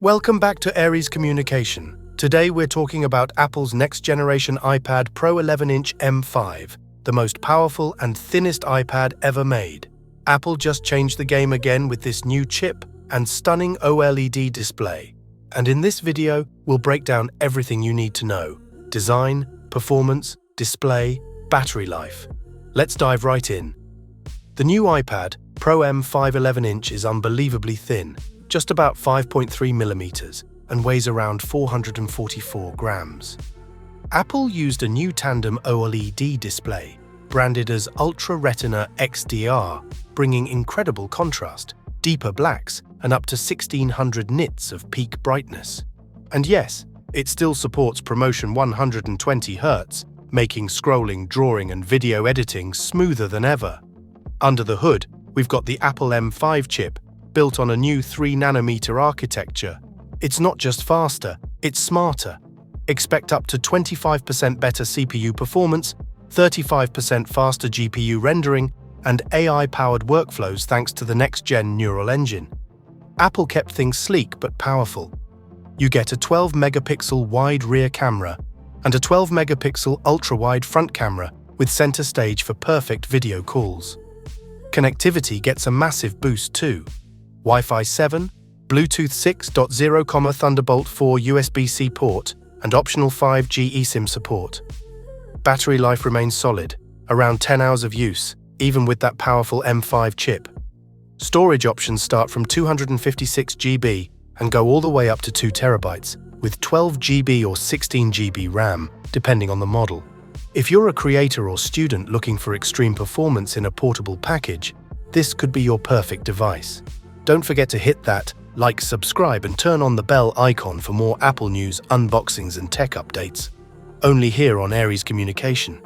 Welcome back to Aries Communication. Today we're talking about Apple's next-generation iPad Pro 11-inch M5, the most powerful and thinnest iPad ever made. Apple just changed the game again with this new chip and stunning OLED display. And in this video, we'll break down everything you need to know: design, performance, display, battery life. Let's dive right in. The new iPad Pro M5 11-inch is unbelievably thin, just about 5.3 millimeters, and weighs around 444 grams. Apple used a new Tandem OLED display, branded as Ultra Retina XDR, bringing incredible contrast, deeper blacks, and up to 1600 nits of peak brightness. And yes, it still supports ProMotion 120 Hz, making scrolling, drawing, and video editing smoother than ever. Under the hood, we've got the Apple M5 chip, built on a new 3nm architecture. It's not just faster, it's smarter. Expect up to 25% better CPU performance, 35% faster GPU rendering, and AI-powered workflows thanks to the next-gen neural engine. Apple kept things sleek but powerful. You get a 12-megapixel wide rear camera and a 12-megapixel ultra-wide front camera with center stage for perfect video calls. Connectivity gets a massive boost too. Wi-Fi 7, Bluetooth 6.0, Thunderbolt 4 USB-C port, and optional 5G eSIM support. Battery life remains solid, around 10 hours of use, even with that powerful M5 chip. Storage options start from 256 GB and go all the way up to 2 TB, with 12 GB or 16 GB RAM, depending on the model. If you're a creator or student looking for extreme performance in a portable package, this could be your perfect device. Don't forget to hit that like, subscribe, and turn on the bell icon for more Apple news, unboxings, and tech updates. Only here on Aries Communication.